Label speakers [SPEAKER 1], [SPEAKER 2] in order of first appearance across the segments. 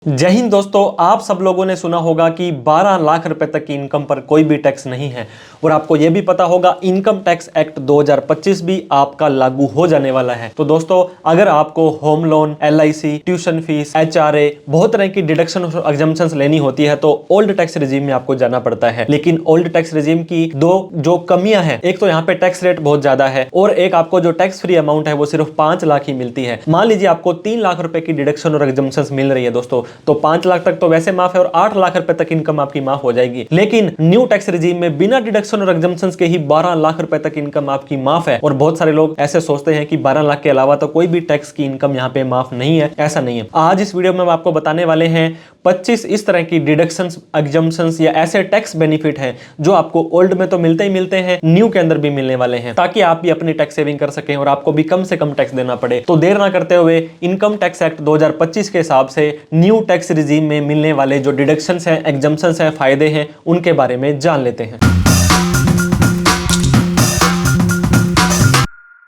[SPEAKER 1] जय हिंद दोस्तों, आप सब लोगों ने सुना होगा कि 12 लाख रुपए तक की इनकम पर कोई भी टैक्स नहीं है। और आपको यह भी पता होगा इनकम टैक्स एक्ट 2025 भी आपका लागू हो जाने वाला है। तो दोस्तों, अगर आपको home loan, LIC, tuition fees, HRA, बहुत तरह की डिडक्शन और एग्जम्पशंस लेनी होती है तो ओल्ड टैक्स रिजीम में आपको जाना पड़ता है। लेकिन ओल्ड टैक्स रिजीम की दो जो कमियां हैं, एक तो यहाँ पे टैक्स रेट बहुत ज्यादा है और एक आपको जो टैक्स फ्री अमाउंट है वो सिर्फ 5 लाख ही मिलती है। मान लीजिए आपको 3 लाख रुपए की डिडक्शन और एग्जम्पशंस मिल रही है दोस्तों, तो 5 लाख तक तो वैसे माफ है और 8 लाख रुपए तक इनकम आपकी माफ हो जाएगी। लेकिन न्यू टैक्स रिजीम में बिना डिडक्शन और एग्जम्पशंस के ही 12 लाख रुपए तक इनकम आपकी माफ है। और बहुत सारे लोग ऐसे सोचते हैं कि 12 लाख के अलावा तो कोई भी टैक्स की इनकम यहाँ पे माफ नहीं है। ऐसा नहीं है। आज इस वीडियो में हम आपको बताने वाले हैं 25 इस तरह की डिडक्शंस, एग्जम्पशंस या ऐसे टैक्स बेनिफिट हैं जो आपको ओल्ड में तो मिलते ही मिलते हैं, न्यू के अंदर भी मिलने वाले हैं, ताकि आप भी अपनी टैक्स सेविंग कर सकें और आपको भी कम से कम टैक्स देना पड़े। तो देर ना करते हुए इनकम टैक्स एक्ट 2025 के हिसाब से न्यू टैक्स रिजीम में मिलने वाले जो डिडक्शंस हैं, एग्जम्पशंस हैं, फायदे हैं, उनके बारे में जान लेते हैं।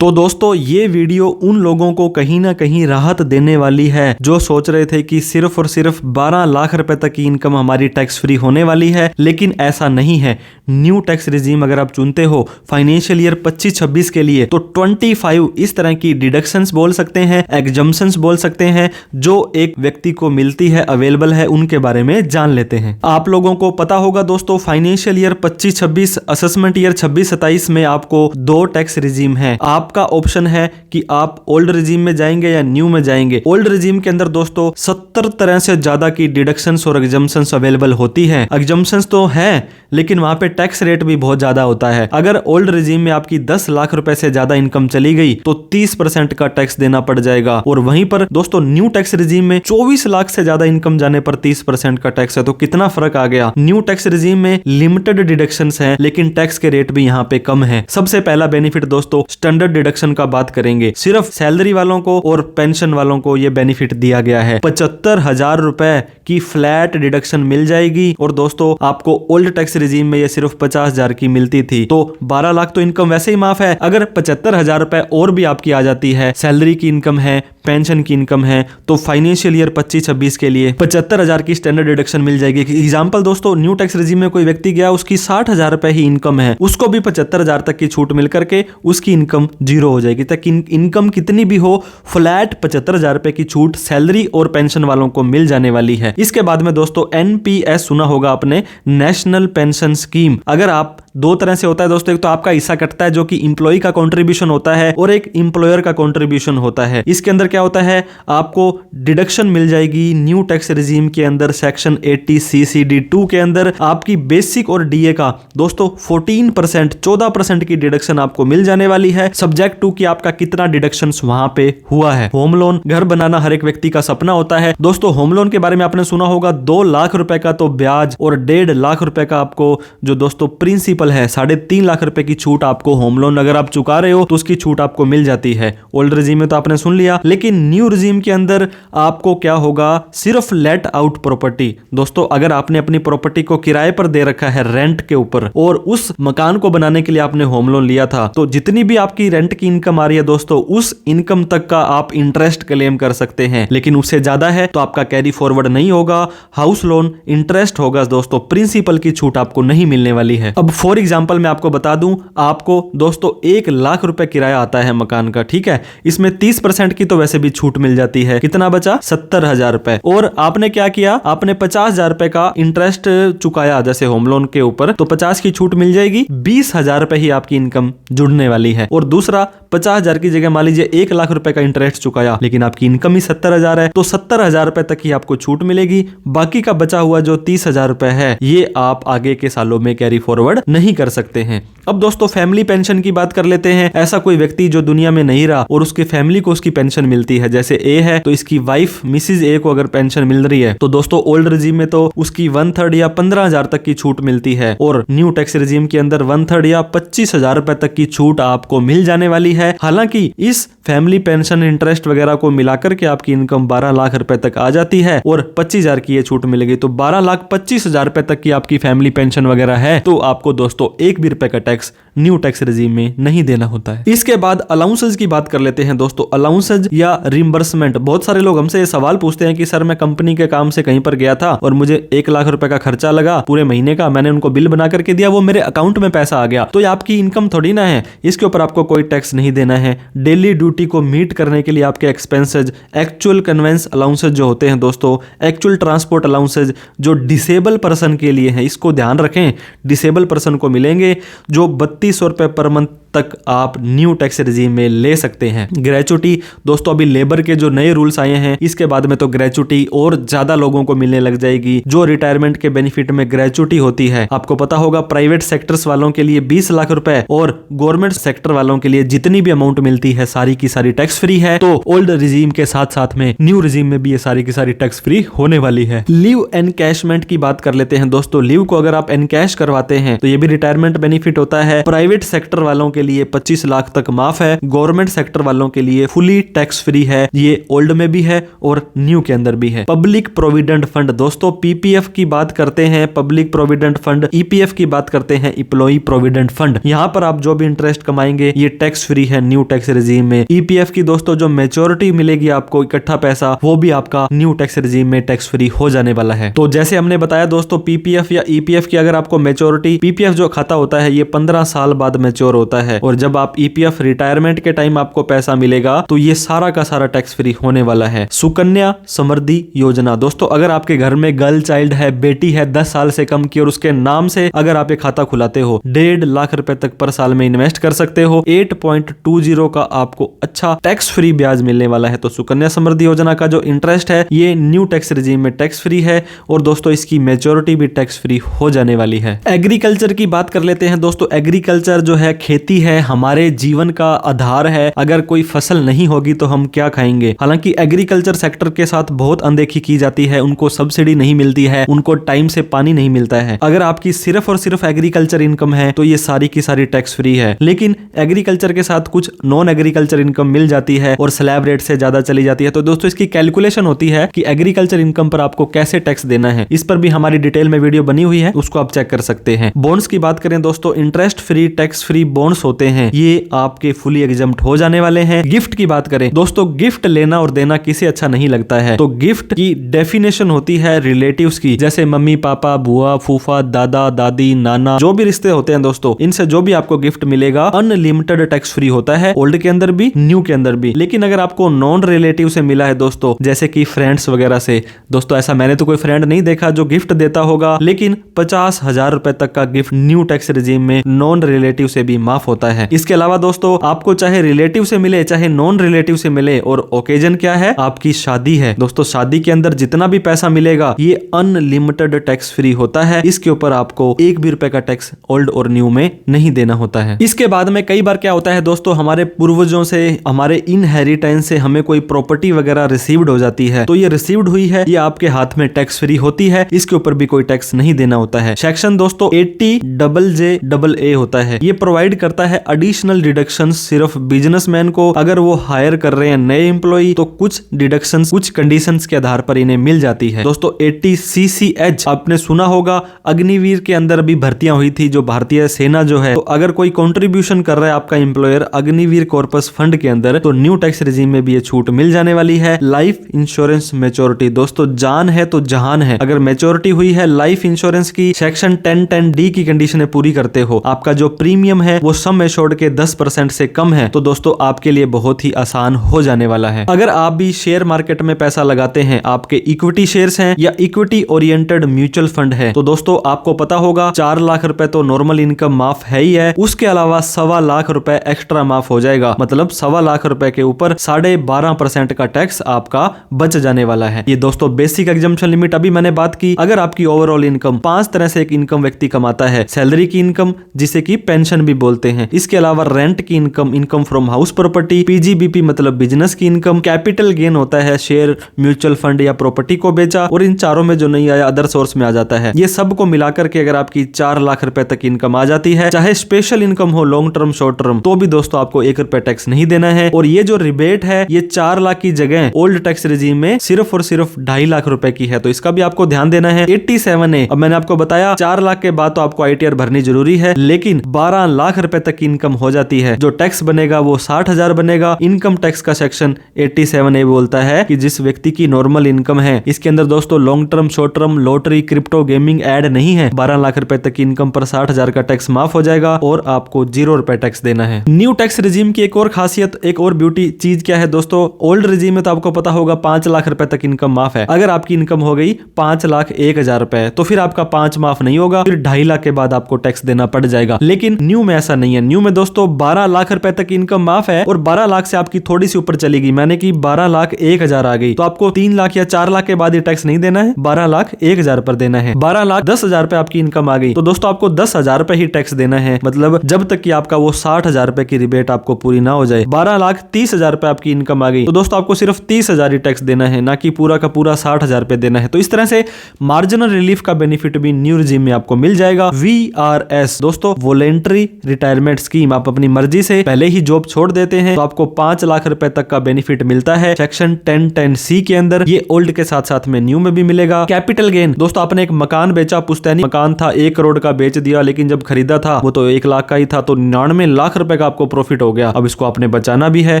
[SPEAKER 1] तो दोस्तों, ये वीडियो उन लोगों को कहीं ना कहीं राहत देने वाली है जो सोच रहे थे कि सिर्फ और सिर्फ 12 लाख रुपए तक की इनकम हमारी टैक्स फ्री होने वाली है। लेकिन ऐसा नहीं है। न्यू टैक्स रिजीम अगर आप चुनते हो फाइनेंशियल ईयर 25-26 के लिए, तो 25 इस तरह की डिडक्शंस बोल सकते हैं, एग्जम्पशंस बोल सकते हैं, जो एक व्यक्ति को मिलती है, अवेलेबल है, उनके बारे में जान लेते हैं। आप लोगों को पता होगा दोस्तों, फाइनेंशियल ईयर 25-26, असेसमेंट ईयर 26-27 में आपको 2 टैक्स रिजीम है। आपका ऑप्शन है कि आप ओल्ड रिजीम में जाएंगे या न्यू में जाएंगे। ओल्ड रिजीम के अंदर दोस्तों 70 तरह से ज्यादा की डिडक्शंस और एग्जम्पशंस अवेलेबल होती है। एग्जम्पशंस तो है लेकिन वहां पे टैक्स रेट भी बहुत ज्यादा होता है। अगर ओल्ड रिजीम में आपकी 10 लाख रुपए से ज्यादा इनकम चली गई तो 30% का टैक्स देना पड़ जाएगा। और वहीं पर दोस्तों न्यू टैक्स रिजीम में 24 लाख से ज्यादा इनकम जाने पर 30% का टैक्स है। तो कितना फर्क आ गया। न्यू टैक्स रिजीम में लिमिटेड डिडक्शंस हैं लेकिन टैक्स के रेट भी यहाँ पे कम है। सबसे पहला बेनिफिट दोस्तों, स्टैंडर्ड डिडक्शन का बात करेंगे। सिर्फ सैलरी वालों को और पेंशन वालों को यह बेनिफिट दिया गया है। 75,000 रुपए की फ्लैट डिडक्शन मिल जाएगी। और दोस्तों आपको ओल्ड टैक्स रिजीम में यह सिर्फ 50,000 की मिलती थी। तो 12 लाख तो इनकम वैसे ही माफ है। अगर 75,000 रुपए और भी आपकी आ जाती है, सैलरी की इनकम है, पेंशन की इनकम है, तो फाइनेंशियल ईयर 25-26 के लिए 75,000 की स्टैंडर्ड डिडक्शन मिल जाएगी। एग्जाम्पल दोस्तों, न्यू टैक्स रिजीम में कोई व्यक्ति गया, उसकी 60,000 रुपए ही इनकम है, उसको भी 75,000 तक की छूट मिल करके उसकी इनकम 0 हो जाएगी। तक इनकम कितनी भी हो, फ्लैट 75,000 रुपए की छूट सैलरी और पेंशन वालों को मिल जाने वाली है। इसके बाद में दोस्तों NPS सुना होगा आपने, नेशनल पेंशन स्कीम। अगर आप 2 तरह से होता है दोस्तों, एक तो आपका हिस्सा कटता है जो कि इंप्लॉय का कंट्रीब्यूशन होता है और एक इंप्लॉयर का कंट्रीब्यूशन होता है। इसके अंदर क्या होता है, आपको डिडक्शन मिल जाएगी न्यू टैक्स रिजीम के अंदर सेक्शन 80 CCD2 के अंदर। आपकी बेसिक और DA का दोस्तों 14% की डिडक्शन आपको मिल जाने वाली है, सब्जेक्ट टू कि आपका कितना डिडक्शन वहां पे हुआ है। होम लोन, घर बनाना हर एक व्यक्ति का सपना होता है दोस्तों। होम लोन के बारे में आपने सुना होगा, 2 लाख रुपए का तो ब्याज और 1.5 लाख रुपए का आपको जो दोस्तों प्रिंसिपल है, 3.5 लाख रुपए की छूट आपको होम लोन अगर आप चुका रहे हो तो उसकी छूट आपको मिल जाती है। ओल्ड रिजीम में तो आपने सुन लिया। लेकिन न्यू रिजीम के अंदर आपको क्या होगा, सिर्फ लेट आउट प्रॉपर्टी। दोस्तों अगर आपने अपनी प्रॉपर्टी को किराए पर दे रखा है, रेंट के ऊपर, और उस मकान को बनाने के लिए आपने होम लोन लिया था, तो जितनी भी आपकी रेंट की इनकम आ रही है दोस्तों, उस इनकम तक का आप इंटरेस्ट क्लेम कर सकते हैं। लेकिन उससे ज्यादा है तो आपका कैरी फॉरवर्ड नहीं होगा। हाउस लोन इंटरेस्ट होगा दोस्तों, प्रिंसिपल की छूट आपको नहीं मिलने वाली है। अब फॉर एग्जांपल मैं आपको बता दूं, आपको दोस्तों 1 लाख रुपए किराया आता है मकान का, ठीक है। इसमें 30% की तो वैसे भी छूट मिल जाती है। कितना बचा, 70,000 रुपए। और आपने क्या किया, आपने 50,000 रुपए का इंटरेस्ट चुकाया जैसे होम लोन के ऊपर, तो 50 की छूट मिल जाएगी। 20,000 रुपए ही आपकी इनकम जुड़ने वाली है। और दूसरा, 50,000 की जगह मान लीजिए 1 लाख रुपए का इंटरेस्ट चुकाया लेकिन आपकी इनकम ही 70,000 है, तो 70,000 रुपए तक ही आपको छूट मिलेगी। बाकी का बचा हुआ जो 30,000 रुपए है, ये आप आगे के सालों में कैरी फॉरवर्ड नहीं कर सकते हैं। अब दोस्तों फैमिली पेंशन की बात कर लेते हैं। ऐसा कोई व्यक्ति जो दुनिया में नहीं रहा और उसकी फैमिली को उसकी पेंशन मिलती है, जैसे A है तो इसकी वाइफ मिसिज A को अगर पेंशन मिल रही है, तो दोस्तों ओल्ड रिजीम में तो उसकी 1/3 या 15,000 तक की छूट मिलती है। और न्यू टैक्स रिजीम के अंदर 1/3 या 25,000 रुपए तक की छूट आपको मिल जाने वाली है। हालांकि इस फैमिली पेंशन इंटरेस्ट वगैरह को मिलाकर के आपकी इनकम 12 लाख रुपए तक आ जाती है और 25,000 की ये छूट मिलेगी। तो 12,25,000 रुपए तक की आपकी फैमिली पेंशन वगैरह है तो आपको दोस्तों दोस्तों एक भी रुपए का टैक्स न्यू टैक्स रेजिम में नहीं देना होता है। इसके बाद अलाउंसेज की बात कर लेते हैं दोस्तों। अलाउंसेज या रिम्बर्समेंट, बहुत सारे लोग हमसे ये सवाल पूछते हैं कि सर मैं कंपनी के काम से कहीं पर गया था और मुझे 1 लाख रुपए का खर्चा लगा पूरे महीने का, मैंने उनको बिल बना करके दिया, वो मेरे अकाउंट में पैसा आ गया, तो ये आपकी इनकम थोड़ी ना है, इसके ऊपर आपको कोई टैक्स नहीं देना है। डेली ड्यूटी को मीट करने के लिए आपके एक्सपेंसेज, एक्चुअल कन्वेंस अलाउंसेज जो होते हैं दोस्तों, एक्चुअल ट्रांसपोर्ट अलाउंसेज जो डिसेबल पर्सन के लिए हैं, इसको ध्यान रखें, डिसेबल पर्सन को मिलेंगे जो 3200 रुपए पर मंथ तक आप न्यू टैक्स रेजिम में ले सकते हैं। ग्रेचुटी दोस्तों, अभी लेबर के जो नए रूल्स आए हैं इसके बाद में तो ग्रेचुटी और ज्यादा लोगों को मिलने लग जाएगी। जो रिटायरमेंट के बेनिफिट में ग्रेचुटी होती है, आपको पता होगा प्राइवेट सेक्टर्स वालों के लिए 20 लाख रुपए और गवर्नमेंट सेक्टर वालों के लिए जितनी भी अमाउंट मिलती है सारी की सारी टैक्स फ्री है। तो ओल्ड रिजीम के साथ साथ में न्यू रिजीम में भी ये सारी की सारी टैक्स फ्री होने वाली है। लीव एनकैशमेंट की बात कर लेते हैं दोस्तों। लीव को अगर आप एनकैश करवाते हैं तो ये भी रिटायरमेंट बेनिफिट होता है। प्राइवेट सेक्टर वालों के लिए 25 लाख तक माफ है, गवर्नमेंट सेक्टर वालों के लिए फुली टैक्स फ्री है। ये ओल्ड में भी है और न्यू के अंदर भी है। पब्लिक प्रोविडेंट फंड दोस्तों, पीपीएफ की बात करते हैं, पब्लिक प्रोविडेंट फंड, ईपीएफ की बात करते हैं, एम्प्लॉय प्रोविडेंट फंड। यहां पर आप जो भी इंटरेस्ट कमाएंगे ये टैक्स फ्री है न्यू टैक्स रेजिम में। ईपीएफ की दोस्तों जो मेच्योरिटी मिलेगी आपको इकट्ठा पैसा, वो भी आपका न्यू टैक्स रेजिम में टैक्स फ्री हो जाने वाला है। तो जैसे हमने बताया दोस्तों, पीपीएफ या ईपीएफ की अगर आपको मेच्योरिटी, पीपीएफ जो खाता होता है ये 15 साल बाद मेच्योर होता है, और जब आप ईपीएफ रिटायरमेंट के टाइम आपको पैसा मिलेगा तो ये सारा का सारा टैक्स फ्री होने वाला है। सुकन्या समृद्धि योजना दोस्तों, अगर आपके घर में गर्ल चाइल्ड है, बेटी है 10 साल से कम की, और उसके नाम से अगर आप ये खाता खुलाते हो, 1.5 लाख रुपए तक पर साल में इन्वेस्ट कर सकते हो। 8.20 का आपको अच्छा टैक्स फ्री ब्याज मिलने वाला है। तो सुकन्या समृद्धि योजना का जो इंटरेस्ट है ये न्यू टैक्स रेजिम में टैक्स फ्री है, और दोस्तों इसकी मेच्योरिटी भी टैक्स फ्री हो जाने वाली है। एग्रीकल्चर की बात कर लेते हैं दोस्तों। एग्रीकल्चर जो है, खेती है, हमारे जीवन का आधार है। अगर कोई फसल नहीं होगी तो हम क्या खाएंगे। हालांकि एग्रीकल्चर सेक्टर के साथ बहुत अनदेखी की जाती है, उनको सब्सिडी नहीं मिलती है, उनको टाइम से पानी नहीं मिलता है। अगर आपकी सिर्फ और सिर्फ एग्रीकल्चर इनकम है तो ये सारी की सारी टैक्स फ्री है। लेकिन एग्रीकल्चर के साथ कुछ नॉन एग्रीकल्चर इनकम मिल जाती है और स्लैब रेट से ज्यादा चली जाती है, तो दोस्तों इसकी कैलकुलेशन होती है कि एग्रीकल्चर इनकम पर आपको कैसे टैक्स देना है। इस पर भी हमारी डिटेल में वीडियो बनी हुई है, उसको आप चेक कर सकते हैं। बॉन्ड्स की बात करें दोस्तों, interest free tax free bonds होते हैं, ये आपके फुली एग्जम्प्ट हो जाने वाले हैं। गिफ्ट की बात करें दोस्तों, गिफ्ट लेना और देना किसे अच्छा नहीं लगता है। तो गिफ्ट की डेफिनेशन होती है रिलेटिव्स की, जैसे मम्मी पापा, बुआ फूफा, दादा दादी, नाना, जो भी रिश्ते होते हैं दोस्तों, इनसे जो भी आपको गिफ्ट मिलेगा अनलिमिटेड टैक्स फ्री होता है, ओल्ड के अंदर भी न्यू के अंदर भी। लेकिन अगर आपको नॉन रिलेटिव से मिला है दोस्तों, जैसे कि फ्रेंड्स वगैरह से, दोस्तों ऐसा मैंने तो कोई फ्रेंड नहीं देखा जो गिफ्ट देता होगा, लेकिन 50,000 रुपए तक का गिफ्ट न्यू टैक्स रेजिम में नॉन रिलेटिव से भी माफ होता है। इसके अलावा दोस्तों आपको चाहे रिलेटिव से मिले चाहे नॉन रिलेटिव से मिले, और ओकेजन क्या है, आपकी शादी है दोस्तों, शादी के अंदर जितना भी पैसा मिलेगा ये अनलिमिटेड टैक्स फ्री होता है। इसके ऊपर आपको एक भी रुपए का टैक्स ओल्ड और न्यू में नहीं देना होता है। इसके बाद में कई बार क्या होता है दोस्तों, हमारे पूर्वजों से, हमारे इनहेरिटेंस से हमें कोई प्रॉपर्टी वगैरह रिसीव्ड हो जाती है, तो ये रिसीव्ड हुई है, ये आपके हाथ में टैक्स फ्री होती है, इसके ऊपर भी कोई टैक्स नहीं देना होता है। सेक्शन दोस्तों 80JJA होता है, ये प्रोवाइड करता है एडिशनल डिडक्शन सिर्फ बिजनेसमैन को। अगर वो हायर कर रहे हैं नए एम्प्लॉय तो कुछ डिडक्शंस, कुछ कंडीशंस के आधार पर इन्हें मिल जाती है। दोस्तों 80CCH आपने सुना होगा, अग्निवीर के अंदर भी भर्तियां हुई थी, जो भारतीय सेना जो है, तो अगर कोई कंट्रीब्यूशन कर रहा है आपका एम्प्लॉयर अग्निवीर कॉर्पस फंड के अंदर, तो न्यू टैक्स रेजिम में भी ये छूट मिल जाने वाली है। लाइफ इंश्योरेंस मेच्योरिटी दोस्तों, जान है तो जहान है, अगर मेच्योरिटी हुई है लाइफ इंश्योरेंस की, सेक्शन 1010D की कंडीशनें पूरी करते हो, आपका जो प्रीमियम है वो सम एश्योर्ड के 10% से कम है, तो दोस्तों आपके लिए बहुत ही आसान हो जाने वाला है। अगर आप भी शेयर मार्केट में पैसा लगाते हैं, आपके इक्विटी शेयर्स हैं या इक्विटी ओरिएंटेड म्यूचुअल फंड है, तो दोस्तों आपको पता होगा 4 लाख रुपए तो नॉर्मल इनकम माफ है ही है, उसके अलावा 1.25 लाख रुपए एक्स्ट्रा माफ हो जाएगा, मतलब 1.25 लाख रुपए के ऊपर 12.5% का टैक्स आपका बच जाने वाला है। ये दोस्तों बेसिक एग्जम्पशन लिमिट अभी मैंने बात की। अगर आपकी ओवरऑल इनकम 5 तरह से एक इनकम व्यक्ति कमाता है, सैलरी की इनकम जिसे कि पेंशन भी बोलते हैं। इसके अलावा रेंट की income, income from house property, PGBP मतलब बिजनेस की इनकम, कैपिटल गेन होता है शेयर, म्यूचुअल फंड या प्रॉपर्टी को बेचा, और इन चारों में जो नहीं आया अदर सोर्स में आ जाता है। ये सब को मिलाकर के अगर आपकी 4 लाख रुपए तक इनकम आ जाती है, चाहे स्पेशल इनकम हो, लॉन्ग टर्म शॉर्ट टर्म, तो भी दोस्तों आपको 1 रुपए टैक्स नहीं देना है। और ये जो रिबेट है ये 4 लाख की जगह ओल्ड टैक्स रेजिम में सिर्फ और सिर्फ 2.5 लाख रुपए की है, तो इसका भी आपको ध्यान देना है। 87A, अब मैंने आपको बताया 4 लाख के बाद तो आपको ITR भरनी जरूरी है, लेकिन 12 लाख रुपए तक की इनकम हो जाती है, जो टैक्स बनेगा वो 60,000 बनेगा। इनकम टैक्स का सेक्शन 87A बोलता है कि जिस व्यक्ति की नॉर्मल इनकम है, इसके अंदर दोस्तों long term, short term, lottery, crypto, gaming add नहीं है, 12 लाख रुपए तक की इनकम पर 60,000 का टैक्स माफ हो जाएगा और आपको 0 रुपए टैक्स देना है। न्यू टैक्स रेजिम की एक और खासियत, एक और ब्यूटी चीज क्या है दोस्तों, ओल्ड रेजिम में तो आपको पता होगा 5 लाख रुपए तक इनकम माफ है। अगर आपकी इनकम हो गई 5,01,000 रुपए तो फिर आपका 5 माफ नहीं होगा, फिर 2.5 लाख के बाद आपको टैक्स देना पड़ जाएगा। लेकिन न्यू में ऐसा नहीं है। न्यू में दोस्तों 12 लाख रुपए तक इनकम माफ है और 12 लाख से आपकी थोड़ी सी ऊपर चलेगी, मैंने कि 12,01,000 आ गई तो आपको 3 लाख या 4 लाख के बाद ये टैक्स नहीं देना है, 12,01,000 पर देना है। 12,10,000 पे आपकी इनकम आ गई तो दोस्तों आपको 10,000 पे ही टैक्स देना है, मतलब जब तक कि आपका वो 60,000 रुपए की रिबेट आपको पूरी ना हो जाए। 12,30,000 पे आपकी इनकम आ गई तो दोस्तों आपको सिर्फ 30,000 ही टैक्स देना है, ना कि पूरा का पूरा 60,000 पे देना है। तो इस तरह से मार्जिनल रिलीफ का बेनिफिट भी न्यू रेजिम में आपको मिल जाएगा। VRS दोस्तों वॉलेंटरी रिटायरमेंट स्कीम, आप अपनी मर्जी से पहले ही जॉब छोड़ देते हैं तो आपको 5 लाख रुपए तक का बेनिफिट मिलता है सेक्शन 1010C के अंदर। ये ओल्ड के साथ साथ में न्यू में भी मिलेगा। कैपिटल गेन दोस्तों, आपने एक मकान बेचा, पुश्तैनी मकान था, 1 करोड़ का बेच दिया, लेकिन जब खरीदा था वो तो 1 लाख का ही था, तो 99 लाख रुपए का आपको प्रॉफिट हो गया। अब इसको आपने बचाना भी है,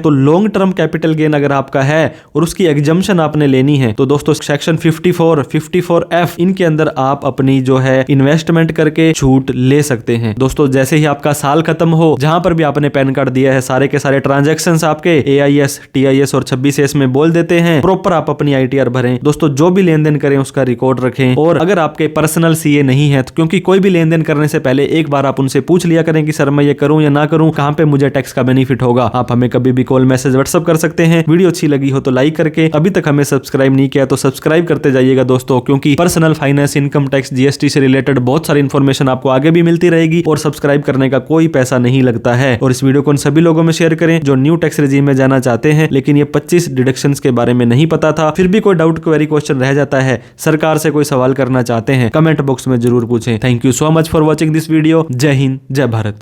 [SPEAKER 1] तो लॉन्ग टर्म कैपिटल गेन अगर आपका है और उसकी एग्जम्पशन आपने लेनी है तो दोस्तों सेक्शन 54, 54F इनके अंदर आप अपनी जो है इन्वेस्टमेंट करके छूट ले सकते हैं। दोस्तों जैसे ही आपका साल खत्म हो, जहां पर भी आपने पैन कार्ड दिया है, सारे के सारे ट्रांजैक्शंस आपके AIS, TIS और 26S में बोल देते हैं, प्रॉपर आप अपनी ITR भरें। दोस्तों जो भी लेन देन करें उसका रिकॉर्ड रखें, और अगर आपके पर्सनल CA नहीं है तो क्योंकि कोई भी लेन देन करने से पहले एक बार आप उनसे पूछ लिया करें कि सर मैं ये करूं या ना करूं, कहां पे मुझे टैक्स का बेनिफिट होगा। आप हमें कभी भी कॉल, मैसेज, व्हाट्सएप कर सकते हैं। वीडियो अच्छी लगी हो तो लाइक करके, अभी तक हमें सब्सक्राइब नहीं किया तो सब्सक्राइब करते जाइएगा दोस्तों, क्योंकि personal finance, income tax, GST से रिलेटेड बहुत सारी इन्फॉर्मेशन आपको आगे भी मिलती रहेगी और सब्सक्राइब करने का कोई पैसा नहीं लगता है। और इस वीडियो को उन सभी लोगों में शेयर करें जो न्यू टैक्स रेजिम में जाना चाहते हैं लेकिन ये 25 डिडक्शंस के बारे में नहीं पता था, फिर भी कोई डाउट, क्वेरी, क्वेश्चन रह जाता है, सरकार से कोई सवाल करना चाहते हैं, कमेंट बॉक्स में जरूर पूछें। Thank you so much for watching this video. जय हिंद, जय भारत।